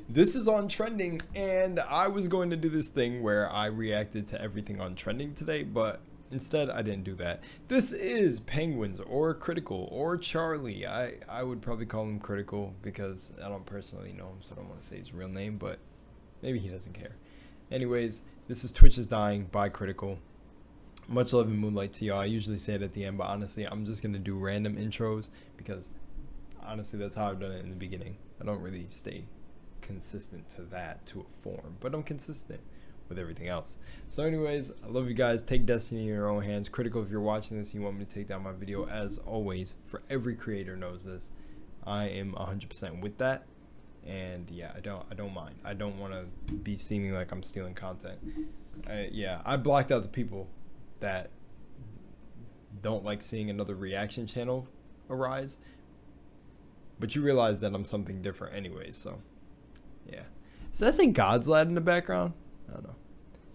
This is on trending, and I was going to do this thing where I reacted to everything on trending today, but instead I didn't do that. This is Penguins or Critical or Charlie. I would probably call him Critical because I don't personally know him, so I don't want to say his real name, but maybe he doesn't care. Anyways, this is Twitch is Dying by Critical. Much love and moonlight to y'all. I usually say it at the end, but honestly, I'm just going to do random intros because honestly, that's how I've done it in the beginning. I don't really stay consistent to that, to a form, but I'm consistent with everything else. So anyways, I love you guys. Take destiny in your own hands. Critical, if you're watching this and you want me to take down my video, as always, for every creator knows this, I am 100% with that. And yeah, I don't mind. I don't want to be seeming like I'm stealing content. Yeah, I blocked out the people that don't like seeing another reaction channel arise, but you realize that I'm something different anyways. So yeah, so that's a God's lad in the background. I don't know.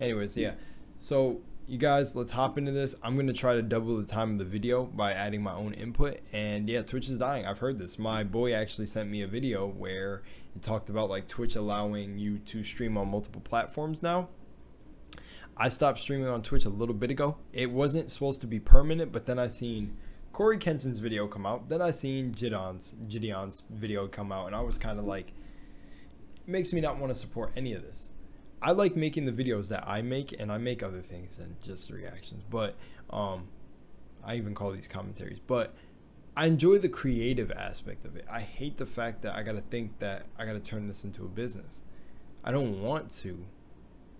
Anyways, yeah, so you guys, let's hop into this. I'm gonna try to double the time of the video by adding my own input. And yeah, Twitch is dying. I've heard this. My boy actually sent me a video where it talked about like Twitch allowing you to stream on multiple platforms now. I stopped streaming on Twitch a little bit ago. It wasn't supposed to be permanent, but then I seen Corey Kenshin's video come out. Then I seen Gideon's video come out, and I was kind of like, it makes me not want to support any of this. I like making the videos that I make, and I make other things than just reactions, but I even call these commentaries. But I enjoy the creative aspect of it. I hate the fact that I gotta think that I gotta turn this into a business. I don't want to,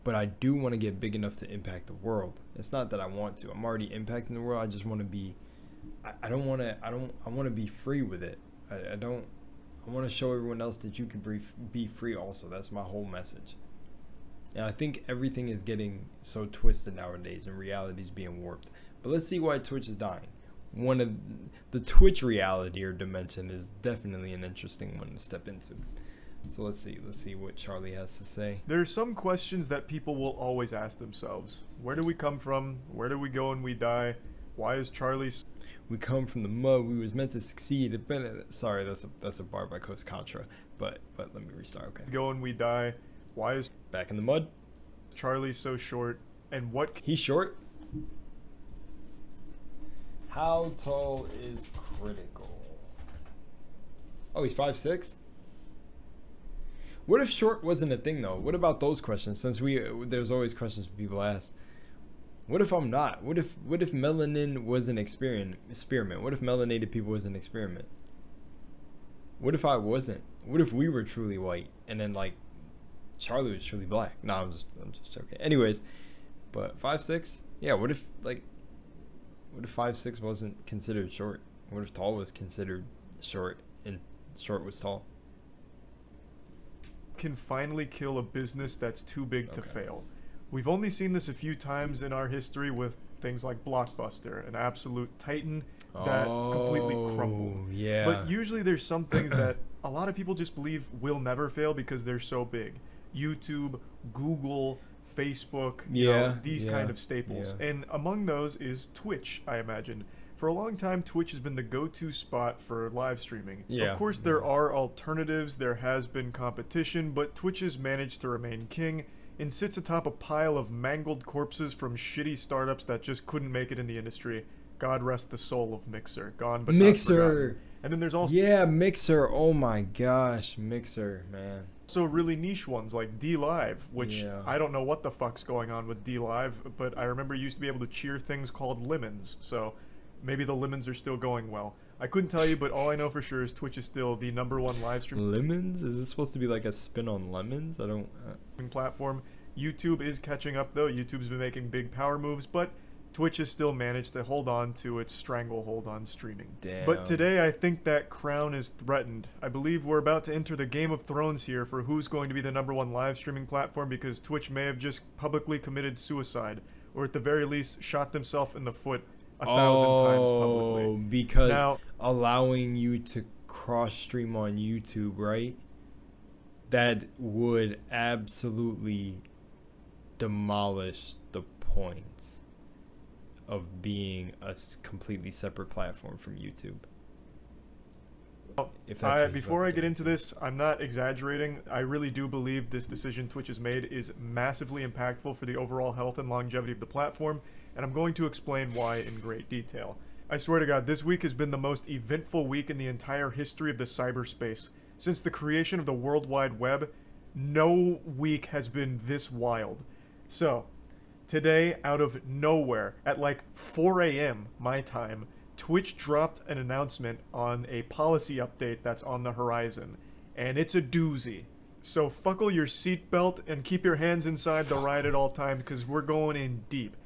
but I do want to get big enough to impact the world. It's not that I want to. I'm already impacting the world. I just want to be. I want to be free with it. I want to show everyone else that you can be free also. That's my whole message. And I think everything is getting so twisted nowadays and reality is being warped. But let's see why Twitch is dying. One of the Twitch reality or dimension is definitely an interesting one to step into. So let's see what Charlie has to say. There are some questions that people will always ask themselves. Where do we come from? Where do we go when we die? Why is Charlie... We come from the mud. We was meant to succeed. Sorry, that's a bar by Coast Contra. But let me restart. Okay. Go when we die. Why is back in the mud? Charlie so short? And what... He's short? How tall is Critical? Oh, he's 5'6"? What if short wasn't a thing though? What about those questions? Since there's always questions people ask. What if I'm not? What if melanin was an experiment? What if melanated people was an experiment? What if I wasn't? What if we were truly white and then like Charlie was truly black? No, I'm just joking. Anyways, but 5'6"? Yeah, what if 5'6" wasn't considered short? What if tall was considered short and short was tall? Can finally kill a business that's too big to fail. We've only seen this a few times in our history with things like Blockbuster, an absolute titan that completely crumbled. Yeah. But usually there's some things that a lot of people just believe will never fail because they're so big. YouTube, Google, Facebook, you know, these kind of staples. Yeah. And among those is Twitch, I imagine. For a long time, Twitch has been the go-to spot for live streaming. Yeah. Of course, there are alternatives, there has been competition, but Twitch has managed to remain king and sits atop a pile of mangled corpses from shitty startups that just couldn't make it in the industry. God rest the soul of Mixer. Gone but not forgotten. And then there's also... Yeah, Mixer. Oh my gosh, Mixer, man. So really niche ones like DLive, which I don't know what the fuck's going on with DLive, but I remember you used to be able to cheer things called lemons, so... Maybe the lemons are still going well. I couldn't tell you, but all I know for sure is Twitch is still the #1 live stream. Lemons? Is this supposed to be like a spin on lemons? I don't... Platform. YouTube is catching up though. YouTube's been making big power moves, but Twitch has still managed to hold on to its stranglehold on streaming. Damn. But today I think that crown is threatened. I believe we're about to enter the Game of Thrones here for who's going to be the #1 live streaming platform because Twitch may have just publicly committed suicide, or at the very least shot themselves in the foot 1,000 times publicly. Because now, allowing you to cross stream on YouTube, right? That would absolutely demolish the points of being a completely separate platform from YouTube. If that's what he's Before about I to get do. into this, I'm not exaggerating. I really do believe this decision Twitch has made is massively impactful for the overall health and longevity of the platform, and I'm going to explain why in great detail. I swear to God, this week has been the most eventful week in the entire history of the cyberspace. Since the creation of the World Wide Web, no week has been this wild. So, today, out of nowhere, at like 4 a.m. my time, Twitch dropped an announcement on a policy update that's on the horizon, and it's a doozy. So buckle your seatbelt and keep your hands inside the ride at all times, because we're going in deep.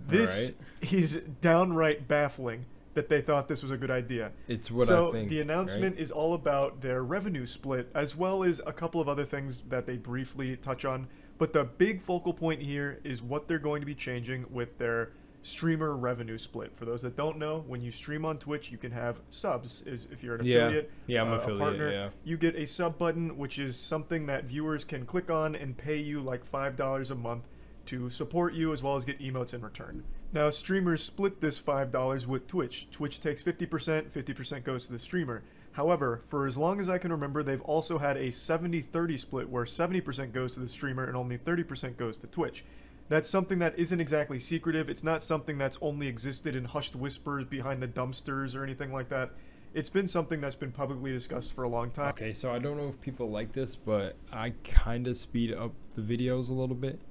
This is downright baffling that they thought this was a good idea. It's what so I think. The announcement right? is all about their revenue split, as well as a couple of other things that they briefly touch on. But the big focal point here is what they're going to be changing with their streamer revenue split. For those that don't know, when you stream on Twitch, you can have subs. If you're an affiliate, I'm a affiliate. partner, Yeah. you get a sub button, which is something that viewers can click on and pay you like $5 a month to support you, as well as get emotes in return. Now, streamers split this $5 with Twitch. Twitch takes 50%, 50% goes to the streamer. However, for as long as I can remember, they've also had a 70-30 split where 70% goes to the streamer and only 30% goes to Twitch. That's something that isn't exactly secretive. It's not something that's only existed in hushed whispers behind the dumpsters or anything like that. It's been something that's been publicly discussed for a long time. Okay, so I don't know if people like this, but I kind of speed up the videos a little bit.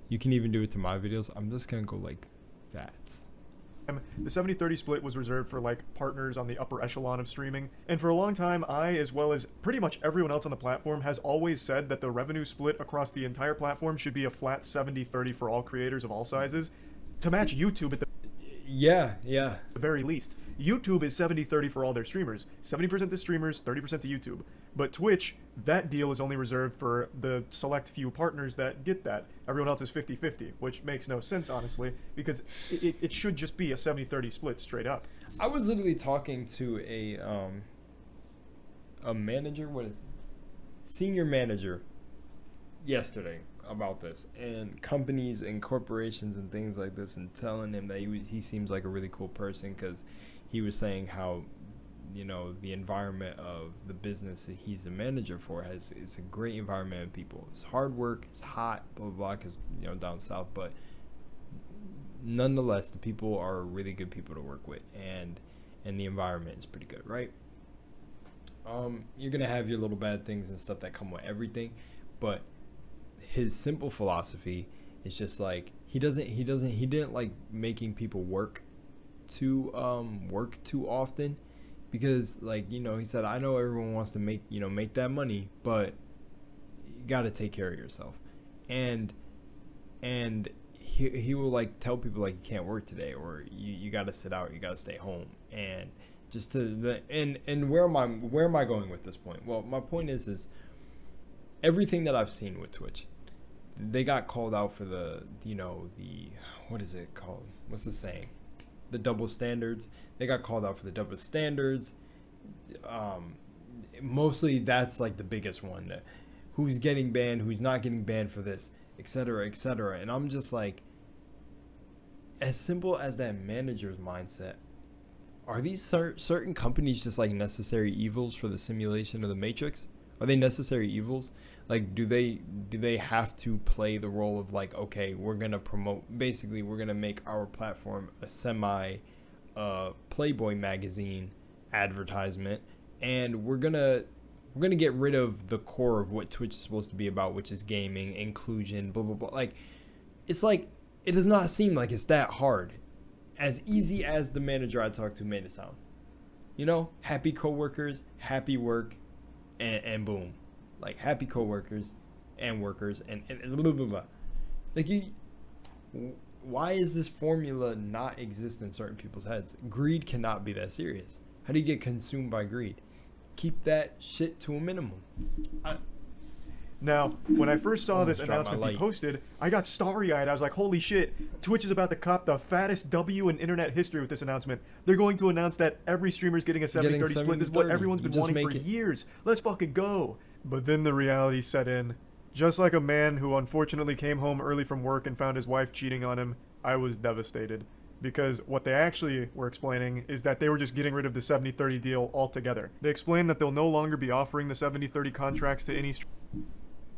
You can even do it to my videos. I'm just going to go like that. The 70-30 split was reserved for like partners on the upper echelon of streaming, and for a long time I, as well as pretty much everyone else on the platform, has always said that the revenue split across the entire platform should be a flat 70-30 for all creators of all sizes, to match YouTube at the very least. YouTube is 70-30 for all their streamers. 70% to streamers, 30% to YouTube. But Twitch, that deal is only reserved for the select few partners that get that. Everyone else is 50-50, which makes no sense, honestly, because it should just be a 70-30 split straight up. I was literally talking to a manager, senior manager yesterday about this, and companies and corporations and things like this, and telling him that he seems like a really cool person, because he was saying how, you know, the environment of the business that he's a manager for is a great environment of people. It's hard work, it's hot, blah blah blah, because, you know, down south, but nonetheless the people are really good people to work with, and the environment is pretty good, right? You're gonna have your little bad things and stuff that come with everything, but his simple philosophy is just like he didn't like making people work too often, because, like, you know, he said, I know everyone wants to make that money, but you got to take care of yourself, and he will like tell people like, you can't work today, or you got to sit out, you got to stay home, and just and where am I going with this point? Well, my point is everything that I've seen with Twitch, they got called out for the what is it called? What's the saying? The double standards. They got called out for the double standards. Mostly that's like the biggest one. Who's getting banned, who's not getting banned for this, etc., etc. And I'm just like, as simple as that manager's mindset, are these certain companies just like necessary evils for the simulation of the Matrix? Are they necessary evils? Like, do they have to play the role of like, okay, we're gonna promote, basically we're gonna make our platform a semi Playboy magazine advertisement, and we're gonna get rid of the core of what Twitch is supposed to be about, which is gaming, inclusion, blah blah blah. Like, it's like, it does not seem like it's that hard, as easy as the manager I talked to made it sound. You know, happy coworkers, happy work, and boom, like happy coworkers and workers and blah blah blah. Like, why is this formula not exist in certain people's heads? Greed cannot be that serious. How do you get consumed by greed? Keep that shit to a minimum. Now, when I first saw this Almost dropped my announcement be light. posted, I got starry-eyed. I was like, holy shit, Twitch is about to cop the fattest W in internet history with this announcement. They're going to announce that every streamer's getting a 70-30 split. This is what 70-30. everyone's been wanting for years. Let's fucking go. But then the reality set in. Just like a man who unfortunately came home early from work and found his wife cheating on him, I was devastated. because what they actually were explaining is that they were just getting rid of the 70/30 deal altogether. They explained that they'll no longer be offering the 70/30 contracts to any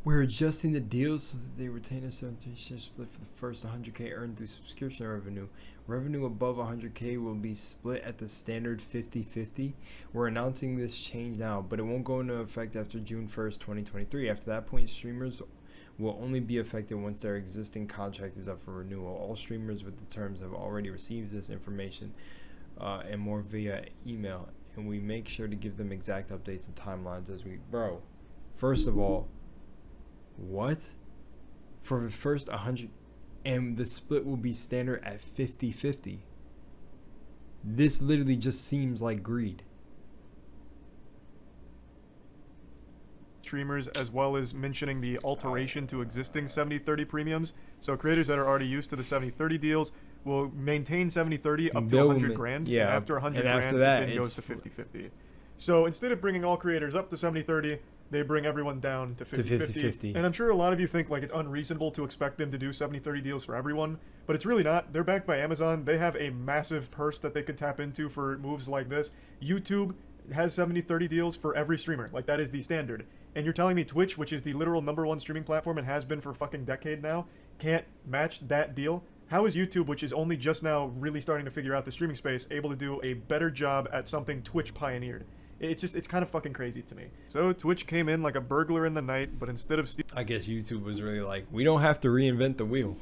We're adjusting the deals so that they retain a 70% share split for the first 100K earned through subscription revenue. Revenue above 100K will be split at the standard 50-50. We're announcing this change now, but it won't go into effect after June 1st, 2023. After that point, streamers will only be affected once their existing contract is up for renewal. All streamers with the terms have already received this information and more via email, and we make sure to give them exact updates and timelines as we... Bro, first of all, what? For the first 100, and the split will be standard at 50-50. This literally just seems like greed. Streamers, as well as mentioning the alteration to existing 70/30 premiums. So creators that are already used to the 70/30 deals will maintain 70/30 up to 100 grand. Yeah. And after 100 grand, it then goes to 50-50. So instead of bringing all creators up to 70/30, they bring everyone down to 50-50. And I'm sure a lot of you think like it's unreasonable to expect them to do 70/30 deals for everyone, but it's really not. They're backed by Amazon. They have a massive purse that they could tap into for moves like this. YouTube has 70/30 deals for every streamer. Like, that is the standard. And you're telling me Twitch, which is the literal #1 streaming platform and has been for a fucking decade now, can't match that deal? How is YouTube, which is only just now really starting to figure out the streaming space, able to do a better job at something Twitch pioneered? It's kind of fucking crazy to me. So Twitch came in like a burglar in the night, but instead of I guess YouTube was really like, we don't have to reinvent the wheel.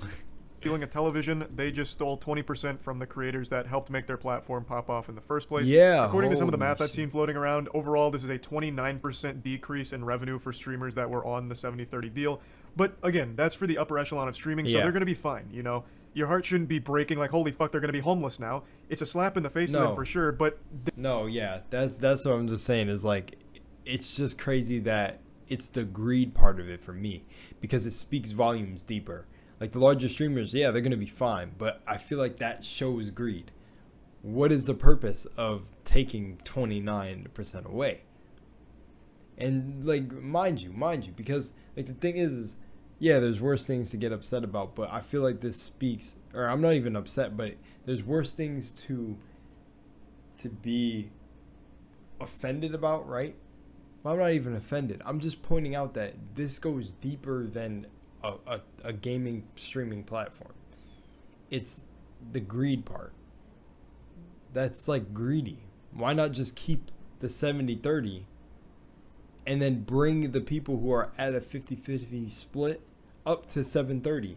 stealing a television, they just stole 20% from the creators that helped make their platform pop off in the first place. Yeah. According to some of the math I've seen floating around, overall this is a 29% decrease in revenue for streamers that were on the 70/30 deal. But again, that's for the upper echelon of streaming, so they're going to be fine, you know? Your heart shouldn't be breaking like, holy fuck, they're going to be homeless now. It's a slap in the face to them for sure, but... No, yeah, that's what I'm just saying is like, it's just crazy that it's the greed part of it for me, because it speaks volumes deeper. Like, the larger streamers, yeah, they're going to be fine, but I feel like that shows greed. What is the purpose of taking 29% away? And, like, mind you, because, like, the thing is, yeah, there's worse things to get upset about, but I feel like this speaks, or I'm not even upset, but there's worse things to be offended about, right? Well, I'm not even offended. I'm just pointing out that this goes deeper than a gaming streaming platform. It's the greed part. That's like greedy. Why not just keep the 70/30 and then bring the people who are at a 50-50 split up to 7/30?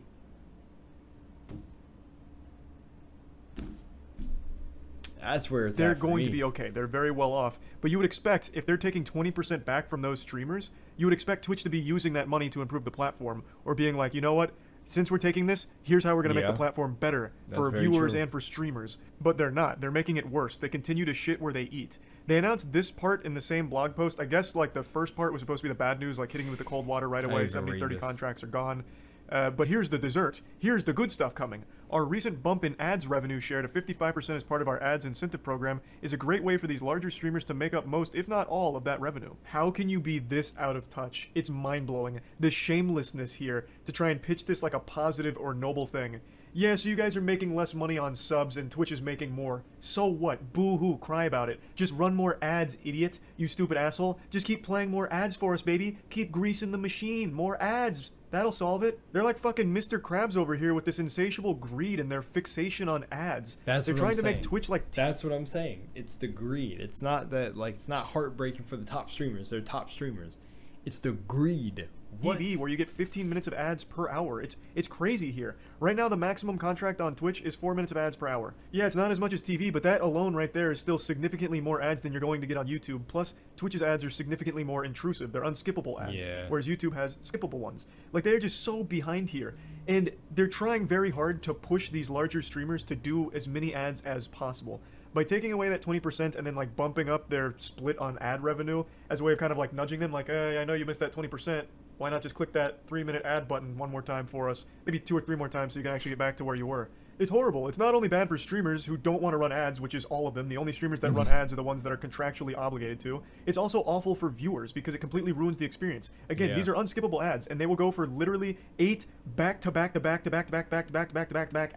That's where it's they're going to be okay. They're very well off. But you would expect, if they're taking 20% back from those streamers, you would expect Twitch to be using that money to improve the platform, or being like, you know what? Since we're taking this, here's how we're going to make the platform better for viewers and for streamers. But they're not. They're making it worse. They continue to shit where they eat. They announced this part in the same blog post. I guess like the first part was supposed to be the bad news, like hitting you with the cold water right away. 70/30 contracts are gone. But here's the dessert. Here's the good stuff coming. Our recent bump in ads revenue share to 55% as part of our ads incentive program is a great way for these larger streamers to make up most, if not all, of that revenue. How can you be this out of touch? It's mind-blowing. The shamelessness here to try and pitch this like a positive or noble thing. Yeah, so you guys are making less money on subs and Twitch is making more. So what? Boo-hoo, cry about it. Just run more ads, idiot. You stupid asshole. Just keep playing more ads for us, baby. Keep greasing the machine. More ads. That'll solve it. They're like fucking Mr. Krabs over here with this insatiable greed and their fixation on ads. They're trying to make Twitch like... That's what I'm saying. It's the greed. It's not that, like, it's not heartbreaking for the top streamers. They're top streamers. It's the greed. TV where you get 15 minutes of ads per hour. It's crazy here. Right now the maximum contract on Twitch is 4 minutes of ads per hour. Yeah, it's not as much as TV, but that alone right there is still significantly more ads than you're going to get on YouTube. Plus, Twitch's ads are significantly more intrusive. They're unskippable ads, whereas YouTube has skippable ones. Like, they're just so behind here. And they're trying very hard to push these larger streamers to do as many ads as possible. By taking away that 20% and then like bumping up their split on ad revenue as a way of kind of like nudging them, like, hey, I know you missed that 20%. Why not just click that 3-minute ad button one more time for us? Maybe 2 or 3 more times so you can actually get back to where you were. It's horrible. It's not only bad for streamers who don't want to run ads, which is all of them. The only streamers that run ads are the ones that are contractually obligated to. It's also awful for viewers because it completely ruins the experience. Again, these are unskippable ads, and they will go for literally 8 back-to-back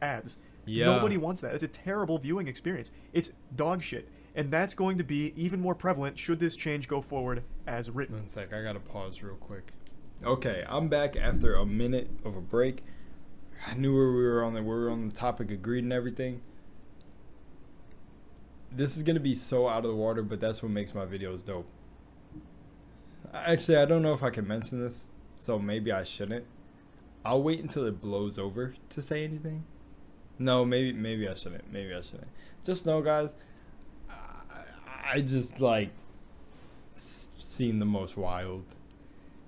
ads. Yeah. Nobody wants that. It's a terrible viewing experience. It's dog shit. And that's going to be even more prevalent should this change go forward as written. 1 sec, I gotta pause real quick. Okay, I'm back after a minute of a break. I knew we were on the topic of greed and everything. This is gonna be so out of the water, but that's what makes my videos dope. Actually, I don't know if I can mention this, so maybe I shouldn't. I'll wait until it blows over to say anything. No, maybe I shouldn't. Maybe I shouldn't. Just know, guys, I just like seen the most wild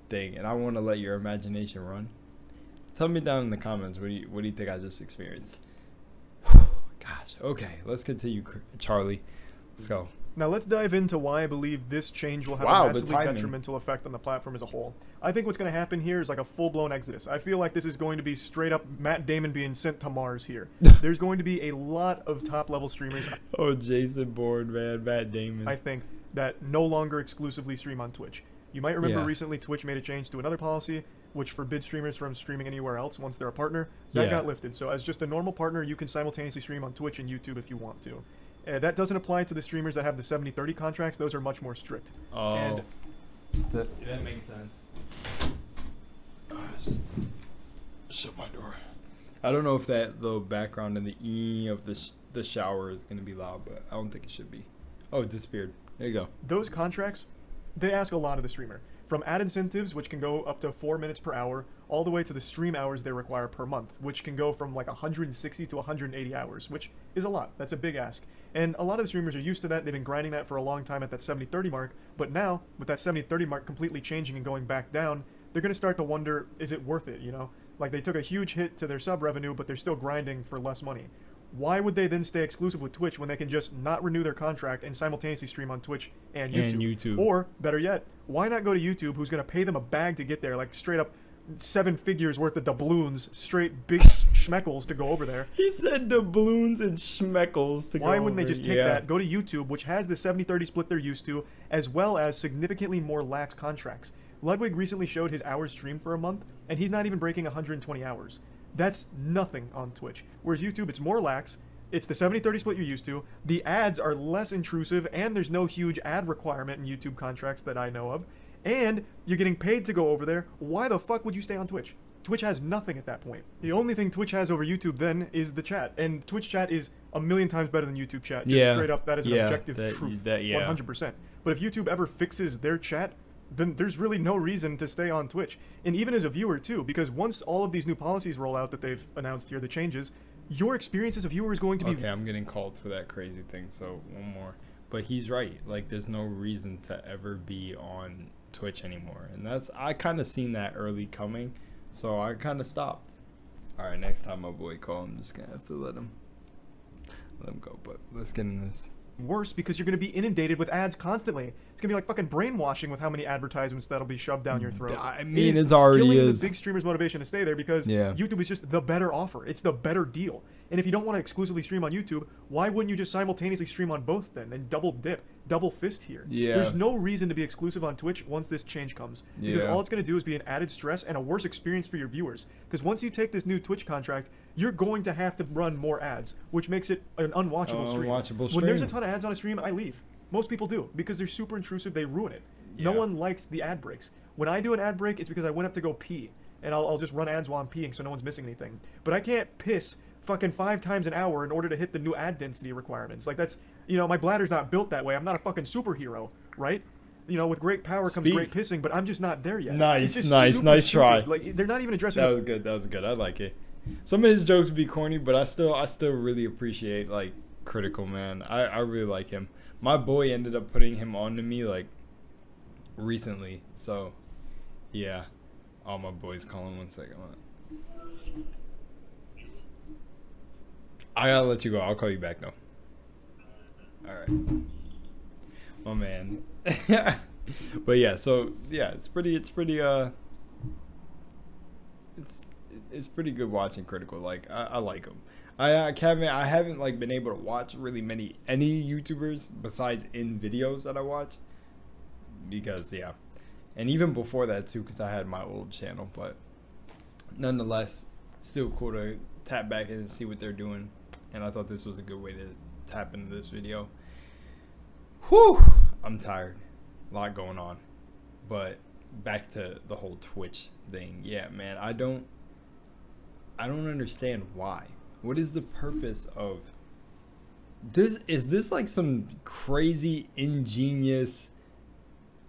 thing, and I want to let your imagination run. Tell me down in the comments, what do you think I just experienced? Gosh. Okay, let's continue, Charlie. Let's go. Now let's dive into why I believe this change will have a massively detrimental effect on the platform as a whole. I think what's going to happen here is like a full-blown exodus. I feel like this is going to be straight up Matt Damon being sent to Mars here. There's going to be a lot of top-level streamers. Oh, Jason Bourne, man, Matt Damon. I think that no longer exclusively stream on Twitch. You might remember recently Twitch made a change to another policy which forbids streamers from streaming anywhere else once they're a partner. That got lifted. So as just a normal partner, you can simultaneously stream on Twitch and YouTube if you want to. That doesn't apply to the streamers that have the 70-30 contracts. Those are much more strict. Oh, and that makes sense. Shut my door. I don't know if that little background in the E of the shower is going to be loud, but I don't think it should be. Oh, it disappeared. There you go. Those contracts, they ask a lot of the streamer. From ad incentives, which can go up to 4 minutes per hour, all the way to the stream hours they require per month, which can go from like 160 to 180 hours, which is a lot. That's a big ask. And a lot of the streamers are used to that. They've been grinding that for a long time at that 70-30 mark. But now, with that 70-30 mark completely changing and going back down, they're going to start to wonder, is it worth it, you know? Like, they took a huge hit to their sub revenue, but they're still grinding for less money. Why would they then stay exclusive with Twitch when they can just not renew their contract and simultaneously stream on Twitch and YouTube? Or, better yet, why not go to YouTube, who's going to pay them a bag to get there, like straight up 7 figures worth of doubloons, straight big schmeckles to go over there. He said doubloons and schmeckles to go over. Why wouldn't they just take that, go to YouTube, which has the 70-30 split they're used to, as well as significantly more lax contracts? Ludwig recently showed his hours streamed for a month, and he's not even breaking 120 hours. That's nothing on Twitch. Whereas YouTube, it's more lax. It's the 70-30 split you're used to. The ads are less intrusive, and there's no huge ad requirement in YouTube contracts that I know of. And you're getting paid to go over there. Why the fuck would you stay on Twitch? Twitch has nothing at that point. The only thing Twitch has over YouTube then is the chat. And Twitch chat is a million times better than YouTube chat. Just straight up, that is an objective truth. 100%. But if YouTube ever fixes their chat, then there's really no reason to stay on Twitch. And even as a viewer too, because once all of these new policies roll out that they've announced here, the changes, your experience as a viewer is going to be... Okay, I'm getting called for that crazy thing, so one more. But he's right. Like, there's no reason to ever be on Twitch anymore. And that's... I kind of seen that early coming, so I kind of stopped. Alright, next time my boy calls, I'm just going to have to let him go. But let's get into this. Worse because you're going to be inundated with ads constantly. It's going to be like fucking brainwashing with how many advertisements that'll be shoved down your throat. I mean, it's already killing the big streamers' motivation to stay there because YouTube is just the better offer. It's the better deal. And if you don't want to exclusively stream on YouTube, why wouldn't you just simultaneously stream on both then and double dip, double fist here? There's no reason to be exclusive on Twitch once this change comes. Because all it's going to do is be an added stress and a worse experience for your viewers. Because once you take this new Twitch contract, you're going to have to run more ads, which makes it an unwatchable stream. When there's a ton of ads on a stream, I leave. Most people do because they're super intrusive. They ruin it. No one likes the ad breaks. When I do an ad break, it's because I went up to go pee. And I'll just run ads while I'm peeing so no one's missing anything. But I can't piss fucking 5 times an hour in order to hit the new ad density requirements. Like, that's, you know, my bladder's not built that way. I'm not a fucking superhero, right? You know, with great power comes great pissing, but I'm just not there yet. Nice try. Like, they're not even addressing that. Was good. I like it. Some of his jokes be corny, but I still really appreciate, like, Critical, man. I really like him. My boy ended up putting him on to me, like, recently. So, yeah. Oh, my boy's calling. 1 second. I gotta let you go. I'll call you back, though. Alright. Oh, man. But, yeah, so, yeah, it's pretty good watching Critical. Like, I like him. I haven't like been able to watch really any YouTubers besides in videos that I watch because and even before that too, because I had my old channel, but nonetheless still cool to tap back in and see what they're doing. and I thought this was a good way to tap into this video. Whew, I'm tired. A lot going on. But back to the whole Twitch thing. Yeah, man, I don't understand why. What is the purpose of this? Is this like some crazy ingenious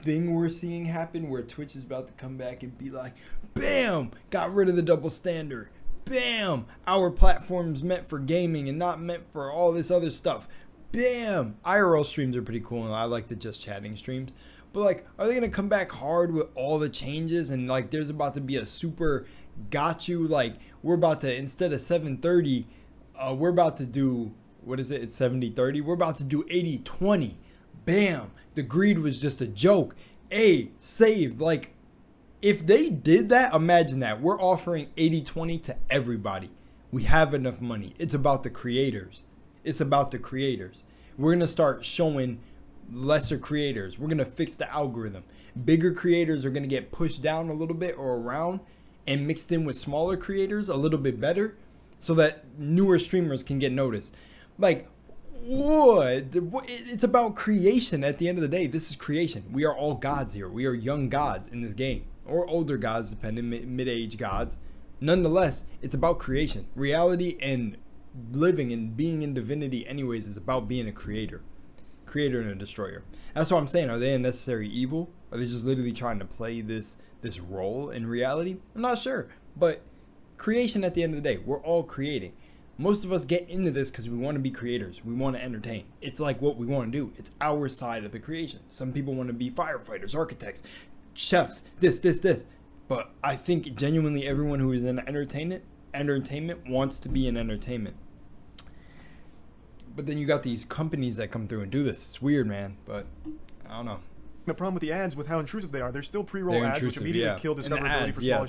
thing we're seeing happen where Twitch is about to come back and be like, bam, got rid of the double standard. Bam, our platform's meant for gaming and not meant for all this other stuff. Bam, IRL streams are pretty cool and I like the just chatting streams. But like, are they gonna come back hard with all the changes and like there's about to be a super got you, like we're about to, instead of 730, we're about to do, what is it? It's 70-30. We're about to do 80-20. Bam, the greed was just a joke. A saved. Like, if they did that, imagine that. We're offering 80-20 to everybody. We have enough money. It's about the creators. It's about the creators. We're gonna start showing lesser creators. We're gonna fix the algorithm. Bigger creators are gonna get pushed down a little bit or around and mixed in with smaller creators a little bit better so that newer streamers can get noticed. Like, what? It's about creation at the end of the day. This is creation. We are all gods here. We are young gods in this game, or older gods, depending, mid-age gods. Nonetheless, it's about creation. Reality and living and being in divinity anyways is about being a creator and a destroyer. That's what I'm saying. Are they a necessary evil? Are they just literally trying to play this role in reality? I'm not sure. But creation at the end of the day, we're all creating. Most of us get into this because we want to be creators. We want to entertain. It's like what we want to do. It's our side of the creation. Some people want to be firefighters, architects, chefs, this. But I think genuinely everyone who is in entertainment wants to be in entertainment. But then you got these companies that come through and do this. It's weird, man. But I don't know. The problem with the ads, with how intrusive they are, they're still pre-roll ads, which immediately kill discoverability for smaller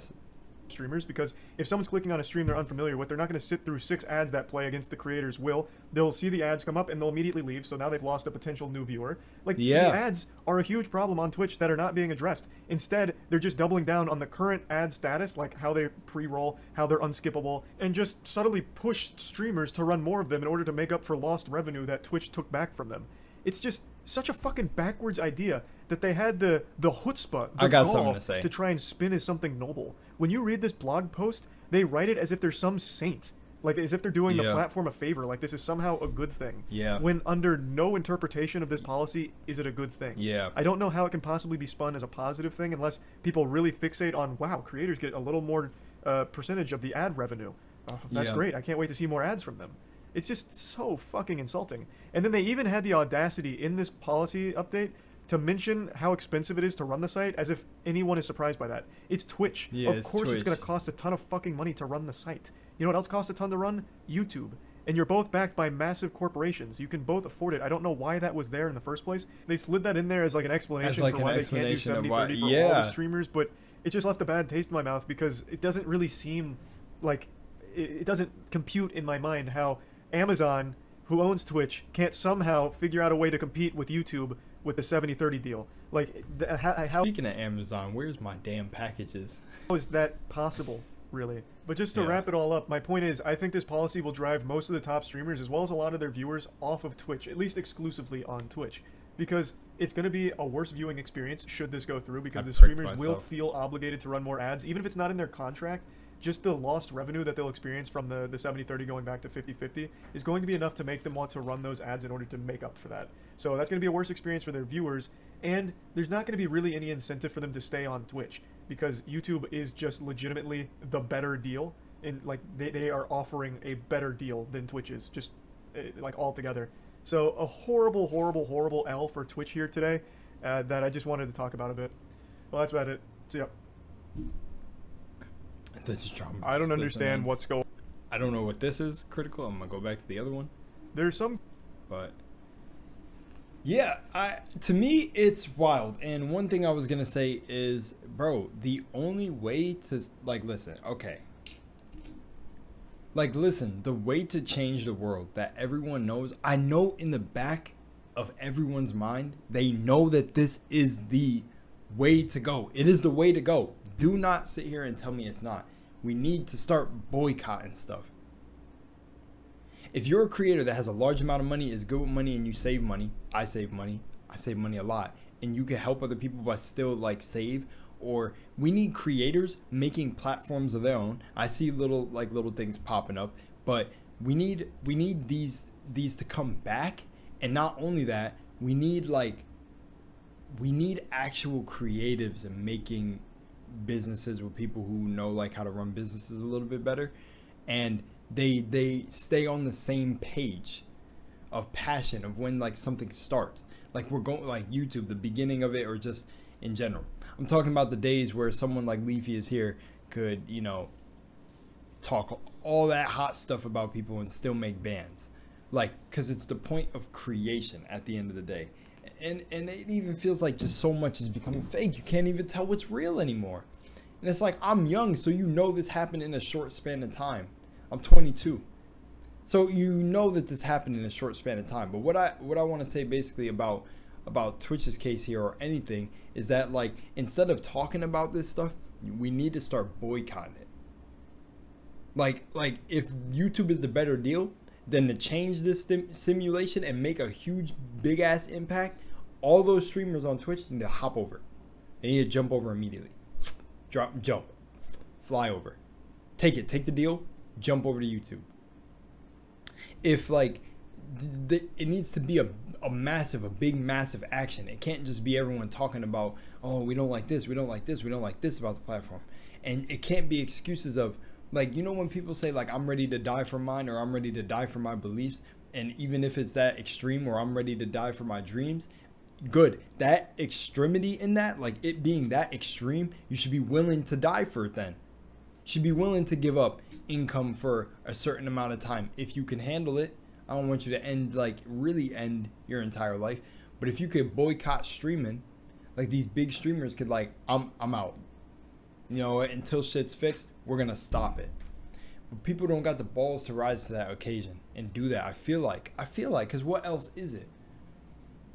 streamers, because if someone's clicking on a stream they're unfamiliar with, they're not going to sit through 6 ads that play against the creator's will. They'll see the ads come up and they'll immediately leave, so now they've lost a potential new viewer. Like, the ads are a huge problem on Twitch that are not being addressed. Instead, they're just doubling down on the current ad status, like how they pre-roll, how they're unskippable, and just subtly push streamers to run more of them in order to make up for lost revenue that Twitch took back from them. It's just such a fucking backwards idea that they had the chutzpah, the gall, to try and spin as something noble. When you read this blog post, they write it as if they're some saint. Like, as if they're doing the platform a favor. Like, this is somehow a good thing. Yeah. When under no interpretation of this policy is it a good thing. Yeah. I don't know how it can possibly be spun as a positive thing unless people really fixate on, wow, creators get a little more percentage of the ad revenue. That's great. I can't wait to see more ads from them. It's just so fucking insulting. And then they even had the audacity in this policy update to mention how expensive it is to run the site, as if anyone is surprised by that. It's Twitch. Yeah, of course it's going to cost a ton of fucking money to run the site. You know what else costs a ton to run? YouTube. And you're both backed by massive corporations. You can both afford it. I don't know why that was there in the first place. They slid that in there as like an explanation for why they can't do 70-30 for all the streamers, but it just left a bad taste in my mouth because it doesn't really seem like... It doesn't compute in my mind how Amazon, who owns Twitch, can't somehow figure out a way to compete with YouTube with the 70-30 deal. Like, how... Speaking of Amazon, where's my damn packages? How is that possible, really? But just to wrap it all up, my point is, I think this policy will drive most of the top streamers, as well as a lot of their viewers, off of Twitch, at least exclusively on Twitch. Because it's going to be a worse viewing experience should this go through, because the streamers will feel obligated to run more ads, even if it's not in their contract. Just the lost revenue that they'll experience from the 70-30 going back to 50-50 is going to be enough to make them want to run those ads in order to make up for that. So that's going to be a worse experience for their viewers, and there's not going to be really any incentive for them to stay on Twitch, because YouTube is just legitimately the better deal, and like they are offering a better deal than Twitch is, just like altogether. So a horrible, horrible, horrible L for Twitch here today that I just wanted to talk about a bit. Well, that's about it. See ya. I don't understand what's going on. I don't know what this is, Critical. I'm gonna go back to the other one. There's some... But... yeah, to me, it's wild. And one thing I was gonna say is, bro, the only way to... Like, listen, okay. Like, listen, the way to change the world that everyone knows... I know in the back of everyone's mind, they know that this is the way to go. It is the way to go. Do not sit here and tell me it's not. We need to start boycotting stuff. If you're a creator that has a large amount of money, is good with money, and you save money, I save money a lot, and you can help other people but still like save. Or we need creators making platforms of their own. I see little things popping up, but we need these to come back. And not only that, we need actual creatives and making businesses with people who know like how to run businesses a little bit better, and they stay on the same page of passion of when like something starts. Like we're going like YouTube, the beginning of it, or just in general. I'm talking about the days where someone like Leafy is here could, you know, talk all that hot stuff about people and still make bands. Like, because it's the point of creation at the end of the day. And it even feels like just so much is becoming fake. You can't even tell what's real anymore. And it's like, I'm young, so you know this happened in a short span of time. I'm 22. So you know that this happened in a short span of time. But what I want to say basically about Twitch's case here, or anything, is that like, instead of talking about this stuff, we need to start boycotting it. Like if YouTube is the better deal, then to change this simulation and make a huge big ass impact, all those streamers on Twitch need to hop over. They need to jump over immediately. Jump, fly over, take the deal, jump over to YouTube. If like it needs to be a big massive action. It can't just be everyone talking about, oh, we don't like this, we don't like this, we don't like this about the platform. And it can't be excuses of, like, you know, when people say like, I'm ready to die for mine, or I'm ready to die for my beliefs, and even if it's that extreme, or I'm ready to die for my dreams, good. That extremity in that, like it being that extreme, you should be willing to die for it then. You should be willing to give up income for a certain amount of time if you can handle it. I don't want you to really end your entire life, but if you could boycott streaming, like these big streamers could, like, I'm out. You know, until shit's fixed, we're gonna stop it. But people don't got the balls to rise to that occasion and do that. I feel like, because what else is it?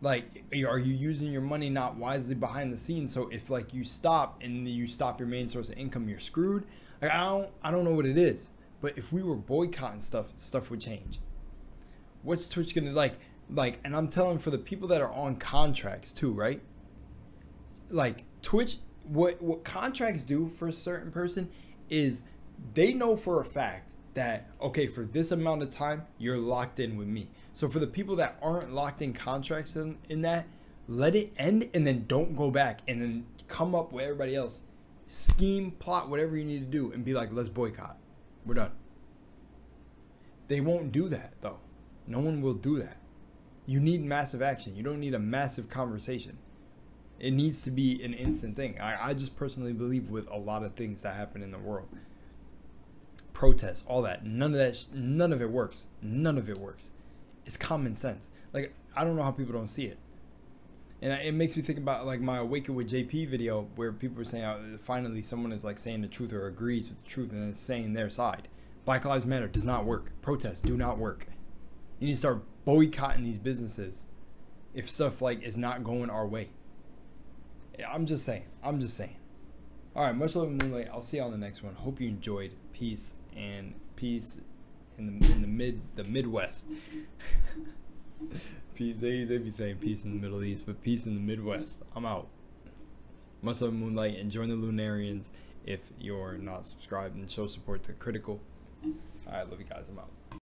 Like, are you using your money not wisely behind the scenes? So if like you stop and you stop your main source of income, you're screwed. Like, I don't know what it is. But if we were boycotting stuff would change. What's Twitch gonna like, and I'm telling for the people that are on contracts too, right? Like Twitch, what contracts do for a certain person is they know for a fact that, okay, for this amount of time, you're locked in with me. So for the people that aren't locked in contracts in that, let it end and then don't go back, and then come up with everybody else, scheme, plot, whatever you need to do, and be like, let's boycott. We're done. They won't do that though. No one will do that. You need massive action. You don't need a massive conversation. It needs to be an instant thing. I just personally believe with a lot of things that happen in the world. Protests, all that. None of it works. None of it works. It's common sense. Like, I don't know how people don't see it. And it makes me think about like my Awaken with JP video, where people were saying, finally someone is like saying the truth or agrees with the truth and is saying their side. Black Lives Matter does not work. Protests do not work. You need to start boycotting these businesses if stuff like is not going our way. I'm just saying. All right, much love and moonlight. I'll see you on the next one. Hope you enjoyed. Peace in the Midwest. Peace, they be saying peace in the Middle East, but peace in the Midwest. I'm out. Much love and moonlight, and join the Lunarians if you're not subscribed, and show support to Critical. All right, love you guys. I'm out.